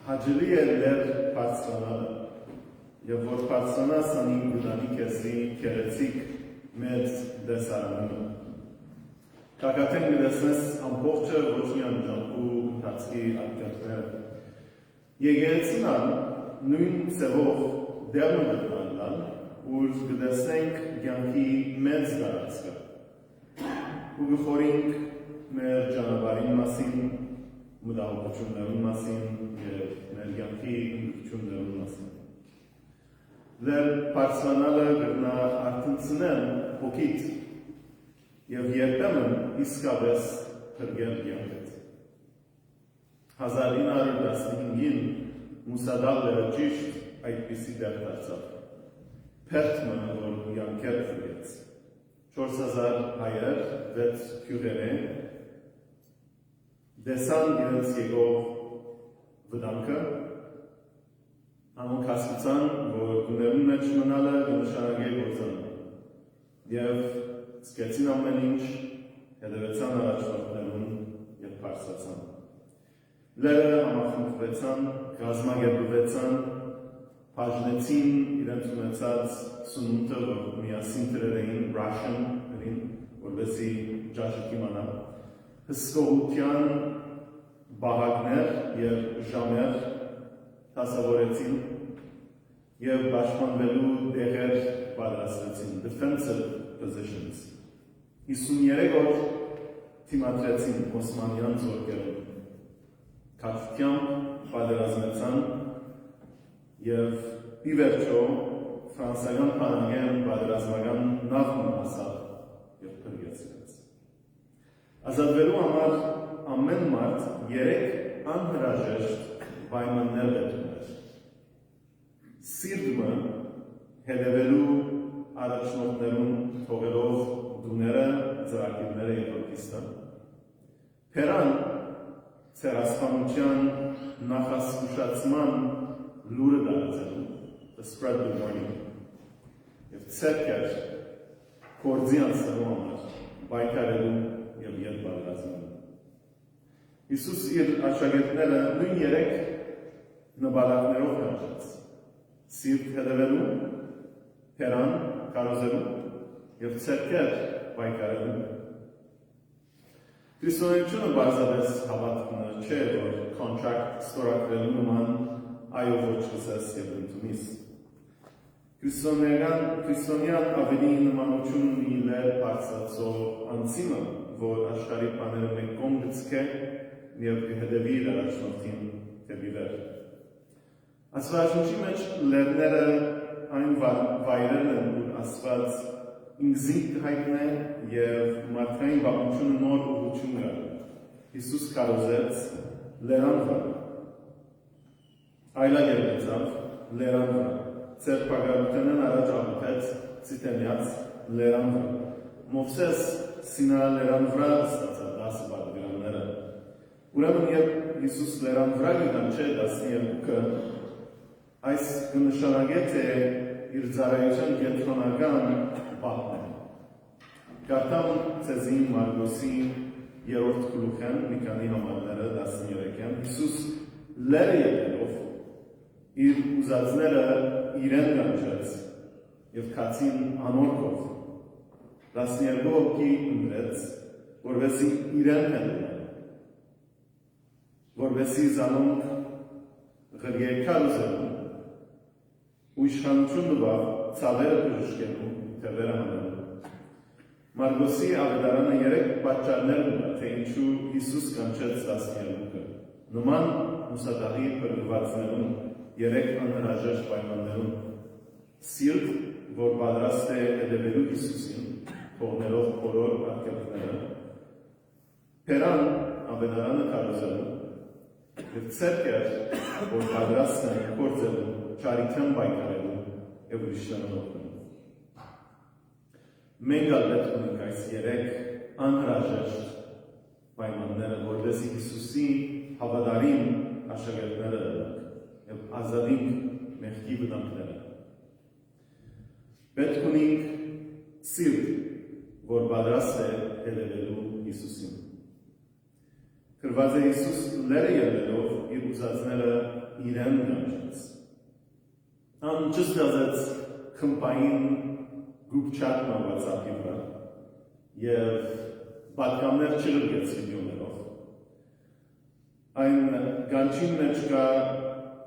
Հաջելի է լեր բարձրանալը, և որ բարձրանաս անի գտանի կեսի կերեցիկ մեծ դեսարանում։ Կակատեն գտեսնես ամբողջը ոչնյան ժամկու տացքի ատկերտները։ Եկեղեցինան նույն ծևով դերմը գտնանալ, ուր գտեսնենք կյանքի մեծ դարածքը։ Ու գխորինք մեր ճանապարհին մասին, մտահոգություններուն մասին և մեր կյանքի ընդգրկություններուն մասին։ Լեր բարձրանալը գտնա արթնցնել հոգիդ և երբեմն իսկապես փրկել կյանքդ։ 1915-ին Մուսադաղը ճիշտ այդպիսի դեր դարձավ։ Փերթմը, որ յանքեր փրկեց։ 4000 հայեր, 6 քյուրեր դեսան իրենց եկող վտանգը, անոնք հասկացան, որ գուներուն մեջ մնալը կնշանակի գործանը, և սկեցին ամեն ինչ, հետևեցան առաջնորդներուն և բարձրացան։ Լերը համախմբվեցան, կազմակերպվեցան, բաժնեցին իրենց ունեցած սնունդը, որ միասին դրել էին Russian, որպեսզի ճաշակ իմանան, հսկողության բահակներ և ժամեր դասավորեցին և պաշտպանվելու տեղեր պատրաստեցին, defensive positions։ 53 օր թիմադրեցին Օսմանյան զորքերում, քաջությամբ պատերազմեցան և ի վերջո ֆրանսիական բանակեն պատերազմական նավն հասավ և փրկեց իրենց։ Ազատվելու համար ամեն մարդ 3 անհրաժեշտ պայմաններ ուներ։ Սիրտը հետևելու առաջնորդներուն թողելով դուները, ծրագիրները և օրքիստը, Փերան ցերասպանության նախասուշացման լուրը դարձելու, the spread the warning, և ցերկեր կորձի անցնելու համար պայքարելու և ետ պատերազմելու։ Հիսուս իր աշակերտները նույն 3 նպատակներով հրաժարեց. սիրտ հետևելու, Փերան կարոզելու և ցերկեր պայքարելու։ Քրիստոնեությունը բարձրապես հավատքը չէ, որ contract ստորագրելու նման այո ոչ կսես և ընդունիս։ Քրիստոնյան ավելի նմանություն ունի լեր բարձրացող անձիմը, որ աշխարհի բաները մեկ կողմ գցկե և կհետևի իր առաջնորդին դեպի վեր։ Աստվածաշնչի մեջ լերները այն վայրերն են, որ Աստված ինքզին կհայտնե և մարդկային պատմությունը նոր ուղղություն կա։ Հիսուս կարոզեց լերան վրա, այլագերբեցավ լերան վրա, ծերպակալութենեն առաջ աղութեց ծիտենյաց լերան վրա։ Մովսես Սինա լերան վրա ստացավ 10 պատվիրանները։ Ուրեմն երբ Հիսուս լերան վրա գտանչե 12-ը, այս կնշանակե, թե իր ծառայության կենտրոնական պահն է։ Կարդամ ցեզի Մարգոսի 3-րդ գլուխեն մի քանի համարները 13-ին Հիսուս լերը ելնելով իր ուզածները իրեն կանչեց և քացին անորքով 12 հոգի ընտրեց, որպեսզի իրեն հետևեն, որպեսզի զանոնք ղրյեկար ուզելու ու իշխանություն տվավ ցավերը բժշկելու, թևերը հանելու։ Մարգոսի ավետարանը 3 պատճառներ ունի, թե ինչու Հիսուս կանչեց 12-ը։ Նման Մուսադաղի փրկվածներուն 3 անհրաժեշտ պայմաններուն՝ սիրտ, որ պատրաստ է հետևելու Հիսուսին, թողնելով բոլոր արգելքները, Փերան ավետարանը կարոզելու և ցերկեր, որ պատրաստ է գործելու, ճարիքեն պայքարելու և ուրիշներն օգնելու։ Մենք պետք ունենք այս 3 անհրաժեշտ պայմանները, որպեսզի Հիսուսի հավատարիմ աշակերտները լինենք և ազատենք մեղքի վտանգները։ Պետք ունենք սիրտ, որ պատրաստ է հետևելու Հիսուսին։ Գրված է Հիսուս լերը ելնելով իր ուզածները իրեն գանչեց։ Ան չստացեց խմբային գուպչատ WhatsApp-ի վրա և պատկաններ չրգեց վիդեոներով։ Այն գանչին մեջ կա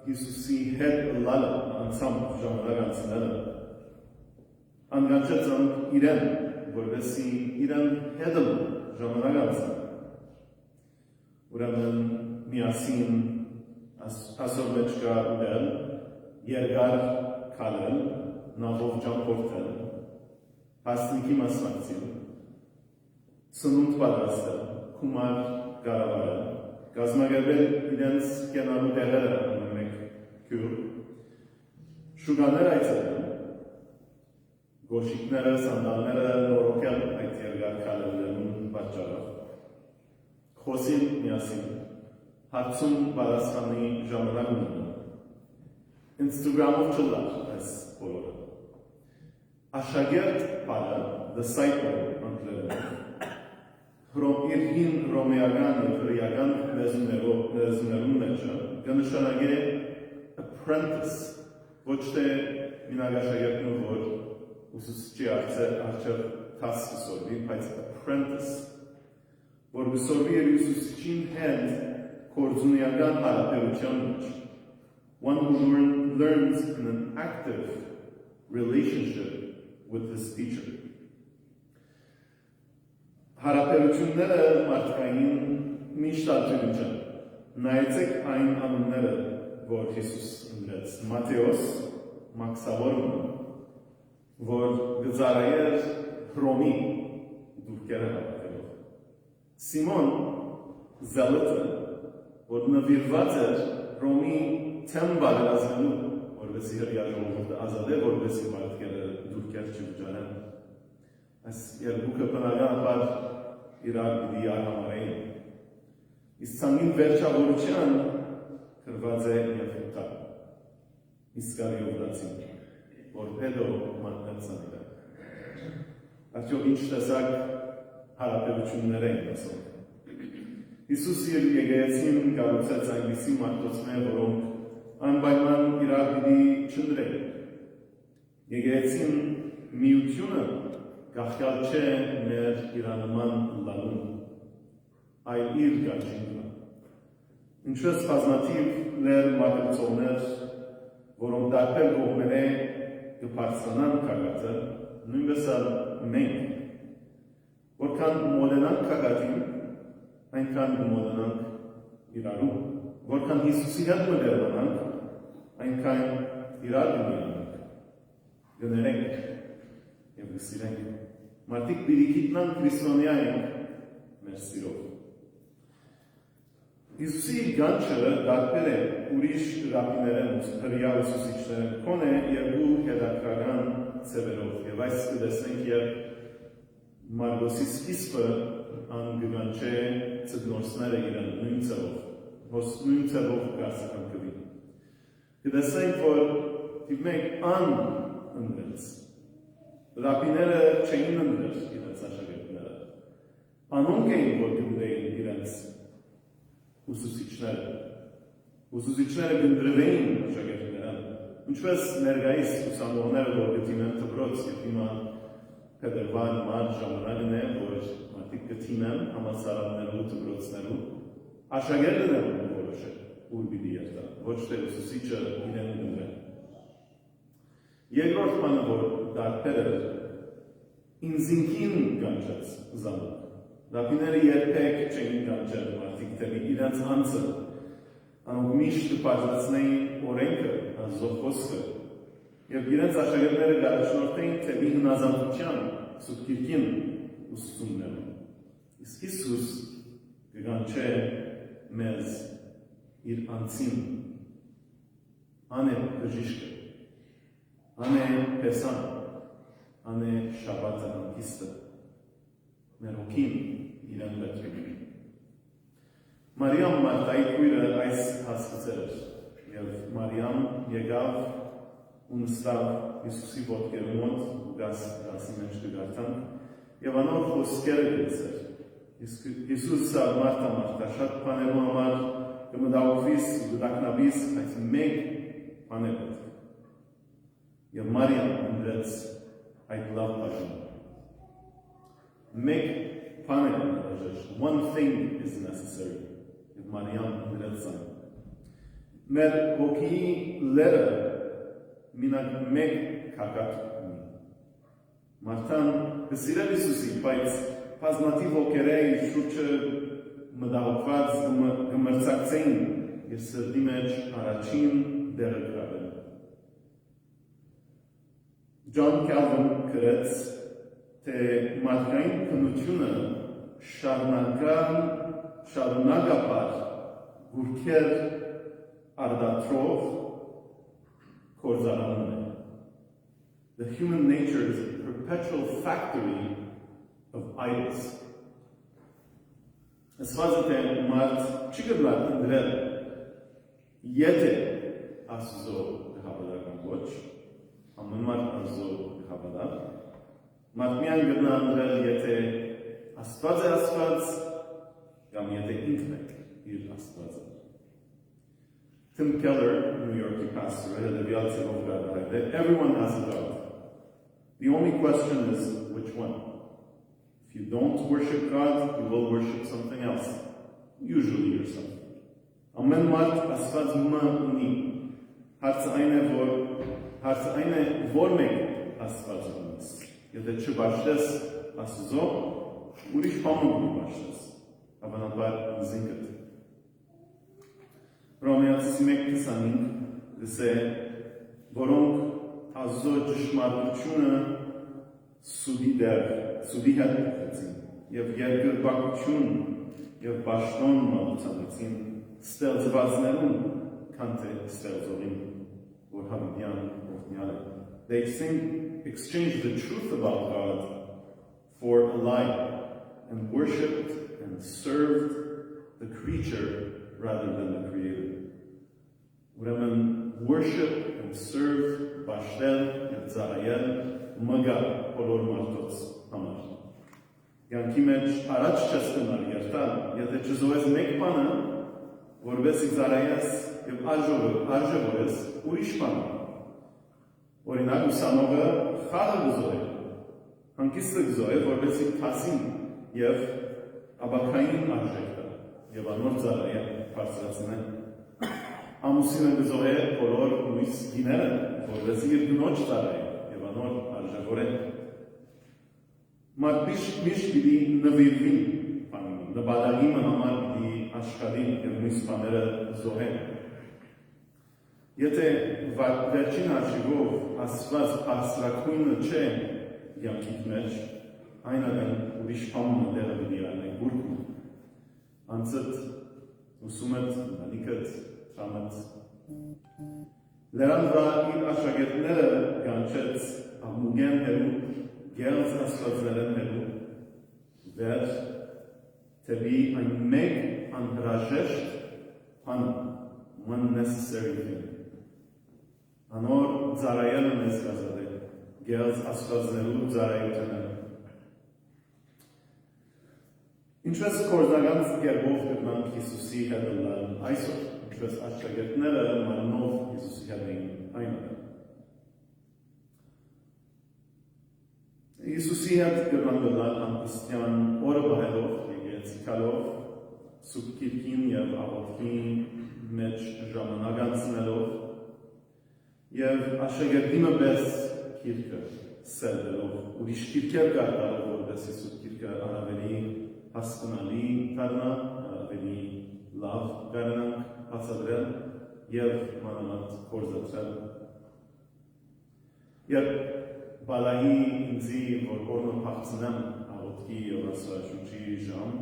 Հիսուսի հետ լալը անցամբ ժամանակ անցնելը։ Ան գանչեց իրեն, որովհետեւ իրեն հետը ժամանակ անցնել։ Ուրեմն միասին ասոր մեջ կա ուտել, երկար քալել, նավով ճամփորդել, հասնիկի մասնակցել, սնունդ պատրաստել, գումար կառավարել, կազմակերպել իրենց կենալու տեղերը մեկ քյուր, շուկաներ այցելել, գոշիկները, սանդալները նորոգել այդ երկար քալելուն պատճառով, խոսին միասին, հարցում պատասխանի ժամանակ ունենալ, Instagram-ով չլար այս բոլորը։ Աշակերտ բառը, disciple անգլերեն, իր հին հռոմեական և հրեական լեզուներում մեջը կնշանակե apprentice, ոչ թե մինակ աշակերտն ու որ ուսուցչի առջև տաս կսորվի, բայց apprentice, որ կսորվի և ուսուցչին հետ կորձունիական հարաբերության մեջ, one who learns in an active relationship with his teacher. Հարաբերությունները մարդկային միշտ ալտերին չեն։ Նայեցեք այն անունները, որ Հիսուս ընդրեց։ Մատեոս, Մաքսավորումը, որ գծարայեր Հռոմի դուրկերը հավատելով։ Սիմոն Զելոտը, որ նվիրված էր Հռոմի թեմ բարելազելու, որովհետեւ հրյա ժողովուրդը ազատ է, որովհետեւ մարդկերը դուրկեր չվճարեն։ Այս երկուքը բնականաբար իրար պիտի արհամարեին։ Իսկ ցանկին վերջավորության գրված է և հետա։ Իսկարիովտացին, որ հետո մատնեցան իրար։ Արդյոք ինչ տեսակ հարաբերություններ էին ասում։ Հիսուս իր եկեղեցին կառուցեց այնպիսի մարդոցներ, որոնք անպայման իրար պիտի չընտրեն։ Եկեղեցին միությունը գաղթյալ չէ մեր իրանման լանում, այլ իր գանչինը։ Ինչպես բազմաթիվ լեր մակրծողներ, որոնք տարբեր կողմերը կբարձրանան քաղաքը, նույնպես էլ մենք, որքան մոդենանք քաղաքին, այնքան կմոդենանք իրարու, որքան Հիսուսի հետ մտերմանանք, այնքան իրար կմիանանք, գներենք և կսիրենք։ Մարդիկ պիտի գիտնան քրիստոնյա ենք մեր սիրով։ Հիսուսի գանչը դարձել է ուրիշ ռաբիներեն, հրյա ուսուցիչներեն, կոնե երկու հետաքրքրական ձևերով, և այս կտեսնենք, երբ Մարգոսի սկիզբը անգանչե ծգնորսները իրեն նույն ձևով կարծականքվի։ Կտեսնենք, որ մենք ընդրեց։ Ռաբիները չէին ընդրել իրենց աշակերտները։ Անոնք էին, որ գնդրեին իրենց ուսուցիչները։ Ուսուցիչները գնդրվեին աշակերտները։ Ինչպես ներկայիս ուսանողները, որ գտինեն դպրոց, և հիմա փետրվար մարտ ժամանակն է, որ մարդիկ գտինեն համալսարաններու, դպրոցներու, աշակերտն է որոշել, ուր պիտի երթա, ոչ թե ուսուցիչը իրեն գնդրեն։ Երկրորդ բանը, որ դարձել էր, ինձինքին գանչեց զանուկ։ Ռաբիները երբեք չէին գանչել մարդիկ թեպի իրենց անձը, անոնք միշտ կպարզացնեին օրենքը, Աստծո խոսքը, և իրենց աշակերտները կառաջնորդեին թեպի հնազանդության, Սուրբ Գիրքին ուսուցումներում։ Իսկ Հիսուս կգանչե մեզ իր անձին, անե բժիշկը, անե պեսան, անե շաբաթը անկիստը, մեր հոգին իրեն պետք է։ Մարիամ Մարտայի քույրը այս հասկացել էր, և Մարիամ եկավ ու նստավ Հիսուսի ոտքերի մոտ, Լուկաս 10-ի մեջ կգարտանք, և անոր խոսքերը լսեր, Հիսուսը մարդամարդ, շատ բաներու համար կմտահոգվիս ու կդակնաբիս, բայց մեկ բան է պետք։ Եվ Մարիամ ընդրեց այդ լավ բաժանը։ Մեկ բան է անհրաժեշտ, one thing is necessary։ Եվ Մարիամ ընդրեց այն։ Մեր հոգի լերը մինակ մեկ կակատ ունի։ Մարդան կսիրել Հիսուսի, բայց բազմաթիվ հոգերը իր շուրջը մտահոգված կմրցակցեին իր սրտի մեջ առաջին դերը գրավել։ John Calvin գրեց, թե մարդկային քննությունը շարունակապար գուրքեր արդատրով կորզարանում է։ The human nature is a perpetual factory of idols. Ասվածը թե մարդ չի գտնար ընդրել եթե Աստծո հավատական ոչ, ամեն մարդ Աստծո հավատալ, մարդ միայն գտնա ընդրել եթե Աստված է Աստված, կամ եթե ինքն է իր Աստվածը։ Tim Keller, New York pastor, that everyone has a God. The only question is which one. If you don't worship God, you will worship something else, usually yourself. Ամեն մարդ Աստված ունի, հարցը այն է, որ մեկ Աստված ունես։ Եթե չբաշխես Աստծո, ուրիշ բան ունի բաշխես, հավանաբար ինքդ։ Հռոմեացիս 1:25 գսե, որոնք Աստծո ճշմարտությունը սուդի հետ փոխեցին, եւ երկրպագություն եւ պաշտոն մատուցեցին ստեղծվածներուն, քան թե ստեղծողին, որ հավիտյան օրհնյալ է։ They exchanged the truth about God for a lie and worshipped and served the creature rather than the Creator. Ուրեմն worship and serve բաշտել եւ ծառայել մգա բոլոր մարդոց համար։ Յանքի մեջ առաջ չես կնար երթալ, եթե չզոհես մեկ բանը, որովհետեւ ծառայես եւ արժևորես ուրիշ բան։ Օրինակ ուսանողը խաղը գզոհել, հանգիստը գզոհել, որովհետեւ թասին եւ աբակային արժեք կա եւ անոր ծառայել բարձրացնել։ Ամուսինը գզոհել բոլոր ույս գիները, որովհետեւ իր գնոջ ծառայել եւ անոր արժևորել։ Մարդ միշտ պիտի նվիրվի բանին, նպատակի համար պիտի աշխարհին եւ մյուս բաները զոհեն։ Եթե վերջին արժիվով Աստված բարձրակույնը չէ յանքիդ մեջ, այնադեն ուրիշ բան դերը պիտի անենք գուրկում։ Անցդ ուսումդ, նանիքդ, ծամդ։ Լերան վրա իր աշակերտները կանչեց ամուգեն հերու, գերս աստվածներեն հերու, վեր թեպի այն մեկ անհրաժեշտ բան, one necessary thing։ Անոր ծառայելը մեզ կազատ է, գերս աստվածներու ծառայությունները։ Ինչպես կորզական կերպով գտնանք Հիսուսի հետ լան այսօր, ինչպես աշակերտները մարմնով Հիսուսի հետ էին այնօր։ Հիսուսի հետ գտնանք լան անպստյան օրը բահելով, եկեցիկալով, սուկ կիրքին և աղոտքին մեջ ժամանակ անցնելով և աշակերտիմը պես կիրքը սերվելով, ուրիշ կիրքեր կարտալով, որպես Հիսուս կիրքը առավելի հասկանալի դառնա, ավելի լավ դառնանք բացատրել եւ մանավանդ կորզացրել։ Եվ բալայի ինձի, որ օրնը փախցնեմ աղոտքի եւ աստվածաշունչի ժամ,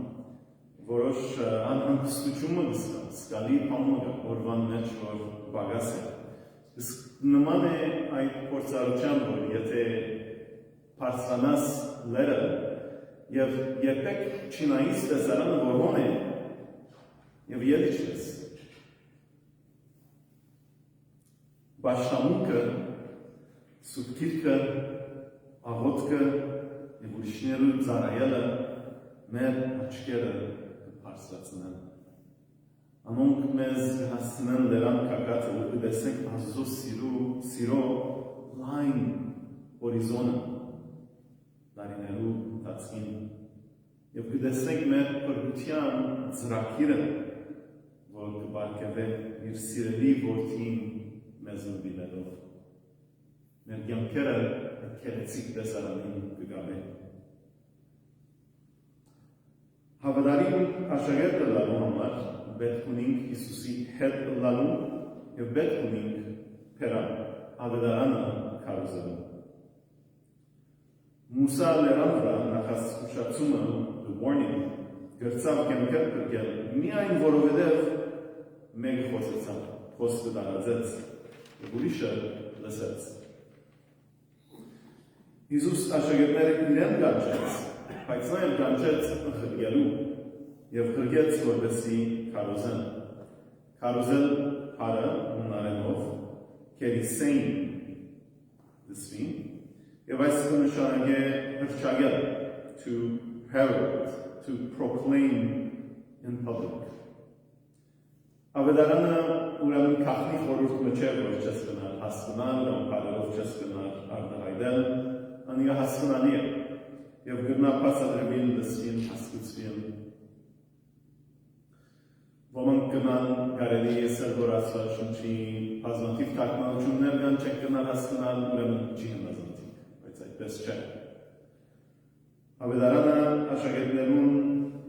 որոշ անհանգստություն մտցա, սկալի բանը օրվան մեջ որ բագաս է։ Իսկ նման է այդ փորձառության, որ եթե բարձրանաս լերը եւ երբեք չնայիս տեսարանը որոն է եւ ելիչ ես։ Բաշտամունքը, սուբկիրքը, աղոտքը եւ ուրիշներու ծառայելը մեր աչքերը կբարձրացնեն։ Անոնք մեզ հասցնեն դրան կակածը, որ կտեսնենք Աստծո սիրո լայն հորիզոնը դարիներու ընթացքին եւ կտեսնենք մեր փրկության ծրագիրը, որ կբարգեւե իր սիրելի որդին մեզ նվիրելով։ Մեր կյանքերը քերեցիկ տեսարանին կգաբեն։ Հավատարիմ աշակերտը լալու համար պետք ունենք Հիսուսի հետ լալու եւ պետք ունենք փերան ավետարանը քարոզելու։ Մուսա լերան վրա նախասկուշացումը the warning գրծավ կյանքեր կրկել միայն որովհետև մեկ խոսեցավ, խոսքը տարածեց եւ ուրիշը լսեց։ Հիսուս աշակերտները իրեն կանչեց, բայց նա էլ կանչեց ընխրգելու եւ խրգեց որպեսի քարոզեն։ Քարոզել հարը հունարենով քերիսեին դսվի եւ այս նշանակե հրճագել to herald, to proclaim in public. Ավետարանը ուրեմն քախնի խորհուրդ մեջ է, որ չես կնար հասկանալ կամ բարերով չես կնար արտահայտել, անիգա հասկանալի է եւ գտնա բացատրվին լսվին հասկացվին։ Ոմանք կնան կարելի է սերբոր Աստված շնչի բազմաթիվ թարգմանություններ կան չեք կնար հասկանալ, ուրեմն չի հնազանդիկ, բայց այդպես չէ։ Ավետարանը աշակերտներուն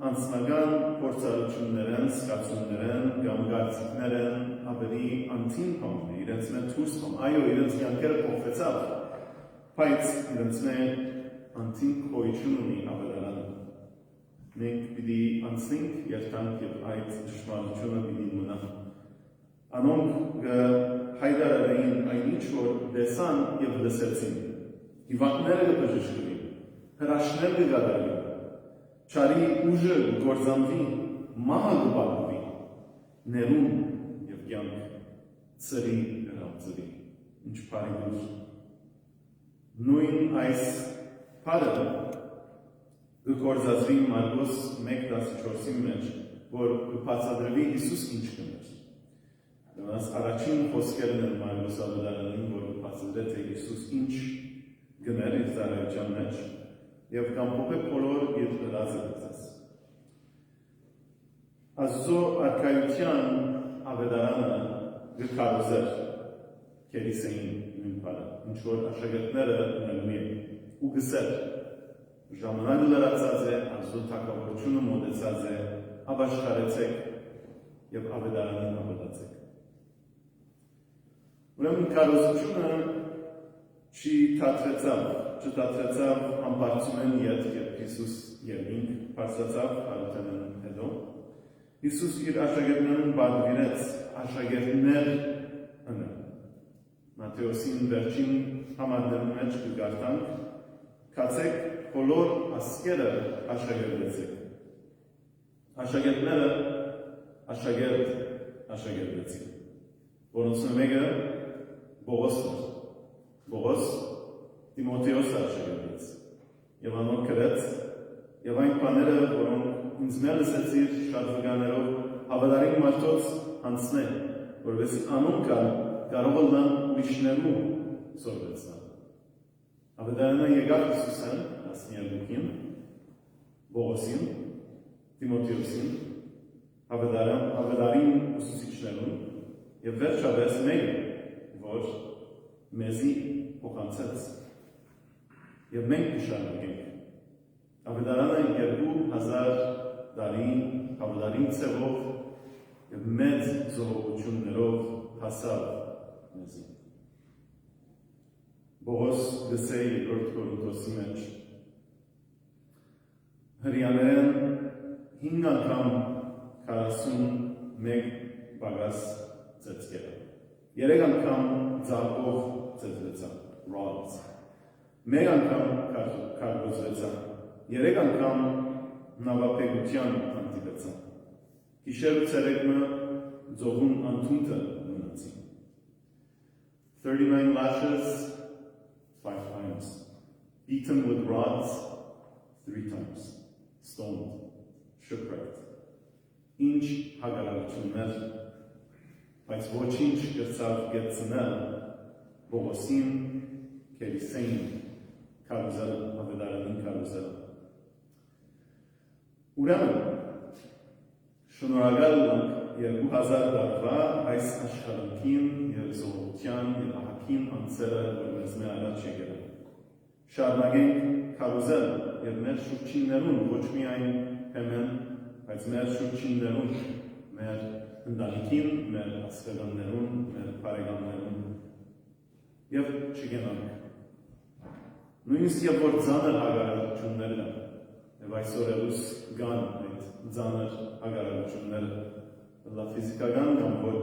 անձնական փորձառություններն, սկացումներն կամ կարծիքներն ավելի անտին փոխվի, իրենց մեջ դուրս փոխ, այո, իրենց կյանքերը փոխվեցավ, բայց իրենց մեջ անտին գոյություն ունի ավետարանը։ Մենք պիտի անցնենք երթանք եւ այդ ճշմարտությունը պիտի մնա։ Անոնք հայտարարեին այն ինչ որ տեսան եւ լսեցին։ Հիվանդները կբժշկվին, հրաշքներ կգադարվին, չարի ուժը գործանվի, մահը կպատվի, ներում եւ կյանք, ծրի կհավձրի, ինչ բարի ուժ։ Նույն այս բարը կգործածվի Մարկոս 1:14-ի մեջ, որ կբացատրվի Հիսուս ինչ կներ։ Դրանց առաջին խոսքերն են Մարկոս ավետարանին, որ կբացատրե թե Հիսուս ինչ գներ իր ծառայության մեջ եւ կամփոփե բոլոր իր դրածը գծած։ Աստծո արքայության ավետարանը գկարոզեր քերիսեին նույն բանը, ինչ որ աշակերտները ունենում են ու գսել ժամանակը լրացած է, Աստծո թագավորությունը մոտեցած է, ապաշխարեցեք եւ ավետարանին ավետացեք։ Ուրեմն քարոզությունը չի չդադրեցավ ամբարձումեն ետ, երբ Հիսուս ելինք բարձրացավ հարութենն հետո։ Հիսուս իր աշակերտներուն բادرվիրեց աշակերտներ ընը։ Մատթեոսին վերջին համարներում մեջ կգարտանք, կացեք բոլոր ասկերը աշակերտեցեք։ Աշակերտները աշակերտեցին։ Որոնց մեկը Բողոս Տիմոթեոսը աշակերտեց եւ անոր գրեց եւ այն բաները, որոնք ինձ մել լսեցիր շատ վկաներով հավատարիմ մարդոց անցնել, որովհետեւ անոնք կարող են ուրիշներու սորվեցնել։ Ավետարանը եկավ Հիսուսին, ասնիալուկին, Բողոսին, Տիմոթեոսին, ավետարին ուսուցիչներուն եւ վերջապես մեկը, որ մեզի փոխանցեց եւ մենք կշարունակենք։ Ավետարանը 2000 տարի հավատարիմ ցեղով եւ մեծ զորություններով հասավ մեզի։ Բողոս գսե 2 Կորինթոսի մեջ հրյաներեն 5 անգամ 41 բագաս ծեծկերը, 3 անգամ ձարկով ծեծվեցան, rods, 1 անգամ կարգոզվեցան, 3 անգամ նավապետության հանդիպեցան, գիշերը ցերեկը ձողուն անթունքը մնացին, 39 lashes 5 times, beaten with rods 3 times, stoned, shipwrecked. Ինչ հագարակություններ, բայց ոչինչ կրծավ գեցնել Բողոսին, Կելիսեին, կարուզել, ավետարանին կարուզել։ Ուրեմն, շնորհակալ ենք 2000 տարվա այս աշխարհին եւ զորության եւ ահագին անձերը, որ մեզ առաջ եկել են։ Շարունակենք կարուզել եւ մեր շուրջիններուն ոչ միայն հեմեն, բայց մեր շուրջիններուն, մեր ընտանիքին, մեր ասկարաններուն, մեր բարեկամներուն եւ չգնանք։ Նույնիսկ եւ որ ծանր հագարակություններն են եւ այսօր էլուս կան այդ ծանր հագարակությունները լա ֆիզիկական կամ ոչ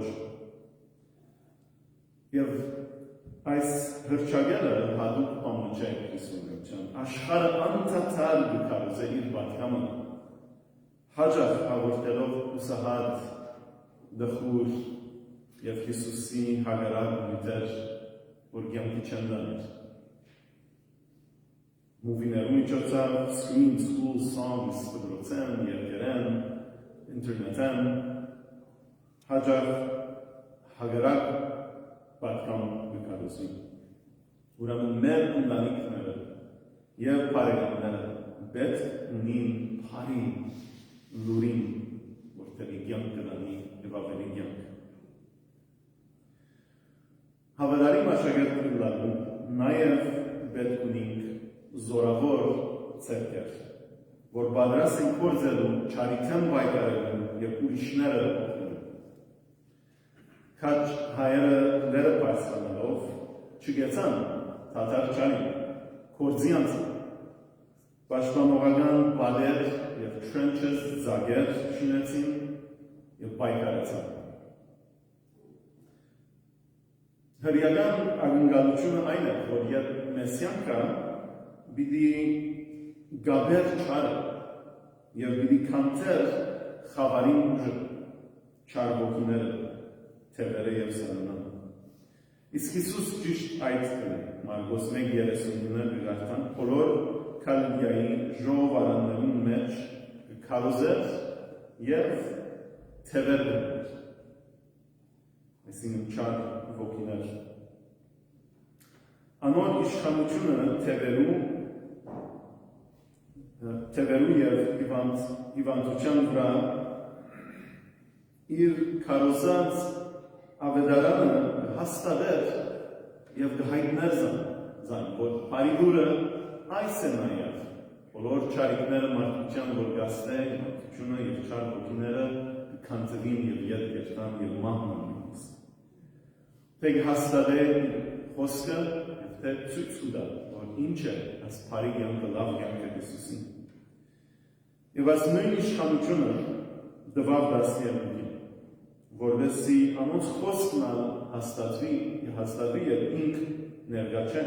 եւ այս հրճագելը հատուկ բան չէ քրիստոնեության աշխարհը անդադար գկարուզե իր պատկամը հաջող հաղորդելով ուսահատ դխուր եւ Հիսուսի հագարակ միտեր որ կյանքի չեն դաներ Movie-ներու միջոցով, screen, school, songs, դպրոցեն, երկերեն, ինտերնետեն, հաջող հագարակ պատկամ գկարուզի։ Ուրեմն մեր ընտանիքները եւ բարեկամները պետք ունին բարի լուրին, որտեղ կյանք կդանի եւ ավելի կյանք։ Հավատարիմ աշակերտներ լալու նաեւ պետք ունենք զորավոր ցերկեր, որ պատրաստ են կործելու, չարիքեն պայքարելու եւ ուրիշները օգնելու։ Քաչ հայերը լերը պայքարելով չգեցան թաթար չարին, կործի անցան, պաշտպանողական բալեր եւ trenches զագեր շինեցին եւ պայքարեցան։ Հրյական ակնկալությունը այն է, որ երբ մեսիան կա, Բիդի գաբեր չարը և բիդի կանտեր խավարին ուժը չար ոգիները, թևերը և սրանան։ Իսկ Հիսուս ճիշտ այդ կնե, Մարգոս 1:39 գրարտան, բոլոր Քալիդիայի ժողովարաններուն մեջ կարուզեր և թևեր դներ, այսինքն չար ոգիներ։ Անոր իշխանությունը թևերու և հիվանդության վրա իր կարոզած ավետարանը հաստատեր և գհայտներ զան, որ բարիդուրը այս է նաև, բոլոր չարիքները մարդության որ գասնե, մարդությունը և չար ոգիները կանցվին և ետ գերտան և մահնան նույնիսկ։ Թեգ հաստատեր խոսքը թե ցույց կտա, որ ինչ է այս բարի կյանքը լավ կյանքը Հիսուսին։ Եվ այս նույն իշխանությունը տվավ 12-ին, որովհետեւ անոնց խոսքն հաստատվի եւ ինք ներկա չէ։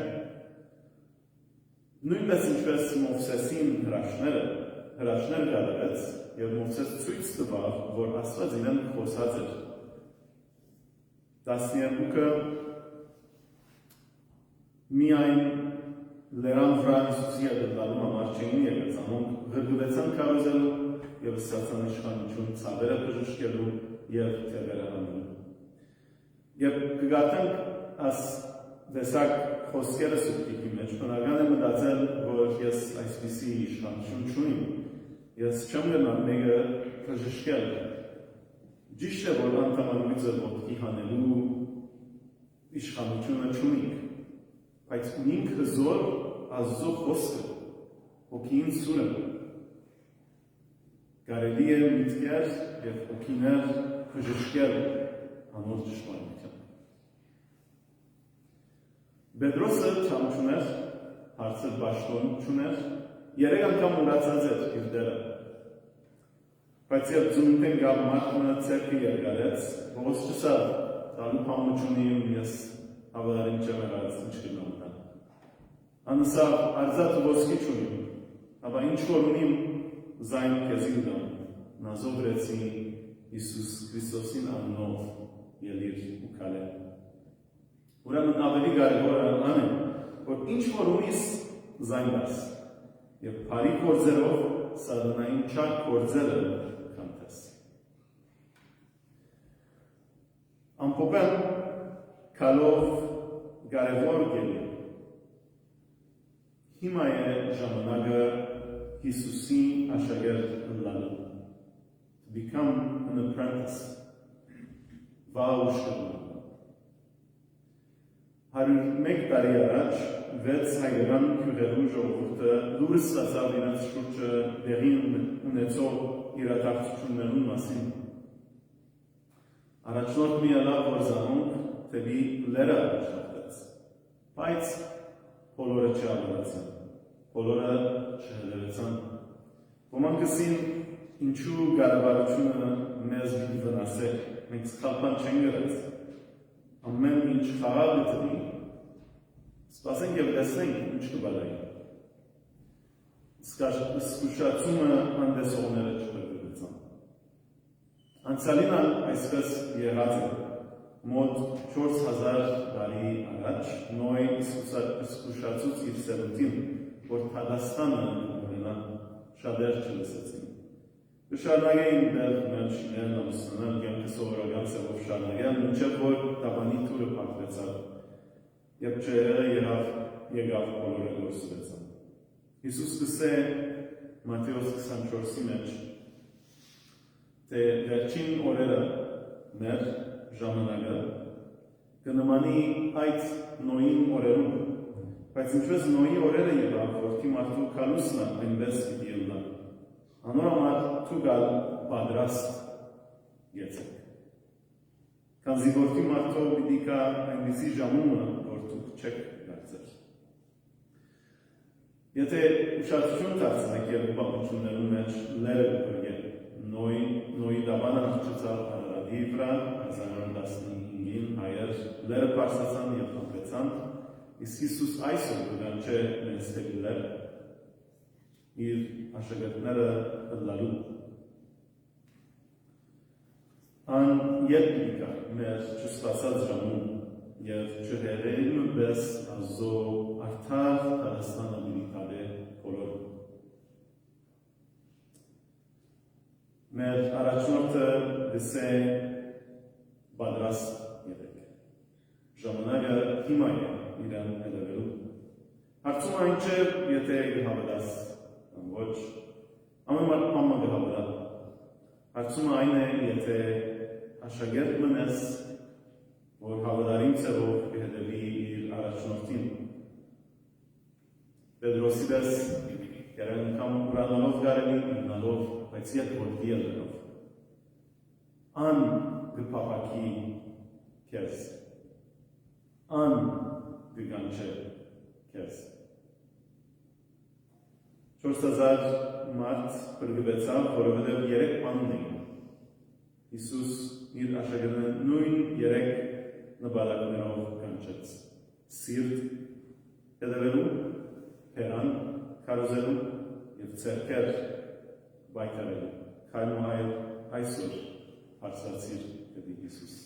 Նույնպես ինչպես Մովսեսին հրաշներ գալեց եւ Մովսես ցույց տվավ, որ Աստված իրեն խոսած էր։ 12-ը միայն լերան վրա Հիսուսի ադետալում համար չէին եղեց, անոնք գրգվեցան կարոզելու և ստացան իշխանություն ցավերը բժշկելու և թևերը հանելու։ Եվ կգատենք այս դեսակ խոսքերը սուբտիկի մեջ, բնական է մտածել, որ ես այսպիսի իշխանություն չունիմ, ես չեմ գնալ մեկը բժշկել։ Ճիշտ է, որ անդամալույցը ոտքի հանելու իշխանությունը չունենք, բայց ունենք հզոր Աստծո խոսքը, հոգին սուրը, կարելի է միտքեր և հոգիներ բժշկել անոր ճշմարտությամբ։ Պետրոսը չամ չուներ, հարցը պաշտոն չուներ, 3 անգամ մուրացած էր իր դերը։ Բայց երբ ծնունդեն գալ մարդը ցերկը երկարեց, ողոս չսա, տալու պամը չունիմ, ես հավատարիմ չեմ եղած, ինչ կնամ տան։ Անսավ արզատ ու ոսկի չունիմ, ապա ինչ որ ունիմ զայն քեզի ուտամ, նազովրեցի Հիսուս Քրիստոսին անունով ելիր ու քալե։ Ուրեմն ավելի կարևոր այն է, որ ինչ որ ունիս զայն դաս, եւ բարի գործերով սատանային չար գործերը կանտես։ Ամփոփել կալով կարևոր գելի։ Հիմա է ժամանակը Հիսուսի աշակերտ ընկալու։ To become an apprentice. Վաղուշկը։ 101 տարի առաջ 6 հայկական քյուղերու ժողովուրդը լուրը ստացավ իրենց շուրջը դեղի ունեցող իրադարձություններուն մասին։ Առաջնորդ միանալ որ զանոնք թեպի լերը աշխատեց, բայց բոլորը չավելացան, բոլորը չհելերեցան։ Ոմանք ասին ինչու կառավարությունը մեզ վնասել, մենք սխալ բան չենք գրած, ամեն ինչ խաղաղ գտնի, սպասենք և տեսնենք ինչ կբալայի։ Զգուշացումը հանդեսողները չպրգրեցան։ Անցյալին այսպես եղած է, մոտ 4000 տարի առաջ Նոյ զգուշացուց իր սերունդին, որ Թադաստանը ունենա շատեր չլսեցին։ Կշարնագեին դեր մեջներն ամուսնան կյանքը սովորական սևով շարնագել, մինչև որ տաբանի թուրը պակվեցավ, և չերը եղավ բոլորը գործվեցան։ Հիսուս կսե Մատթեոս 24-ի մեջ, թե վերջին օրերը մեր ժամանակը կնմանի այդ Նոյին օրերում, բայց ինչպես Նոյի օրերը եղավ, որքի մարդու կալուսնա այնպես պիտի ելնա։ Անոր համար թուգալ պատրաստ եցեք։ Քանզի որքի մարդու պիտի կա այնպիսի ժամումը, որ դուք չեք դարձել։ Եթե ուշադրություն դարձնեք եւ պատմություններում մեջ լերը կգրգեն, Նոյի դավանը հնչեցավ Արարատի վրա, 2015-ին հայեր լերը պարսացան եւ խմբեցան, իսկ Հիսուս այսօր կգանչե մեզ թեպի լեր իր աշակերտները ընկալու։ Ան երբ պիտի գա մեր չսպասած ժամում եւ չհերեին պես ազո արդար Թադաստանը պիտի տալե բոլոր։ Մեր առաջնորդը գսե պատրաստ եղեք։ Ժամանակը հիմա է իրեն հետևելու։ Հարցումը այն չէ, եթե կհավատաս ոչ, ամեն մամը կհավատա։ Հարցումը այն է, եթե աշակերտ մնես, որ հավատարիմ ծևով կհետևի իր առաջնորդին։ Պետրոսի պես կերեն կամ ուրանալով կարելի, իննալով, բայց ետ որ դիելելով։ Ան կպապակի կեզ, ան կգանչե կեզ։ 4000 մարդ պրգվեցավ, որովհետև 3 բանն էին։ Հիսուս իր աշակերտները նույն 3 նպատակներով կանչեց. սիրտ հետևելու, հերան քարոզելու և ձեռքեր պայքարելու։ Քայլում այսօր հարցրացիր դեպի Հիսուս։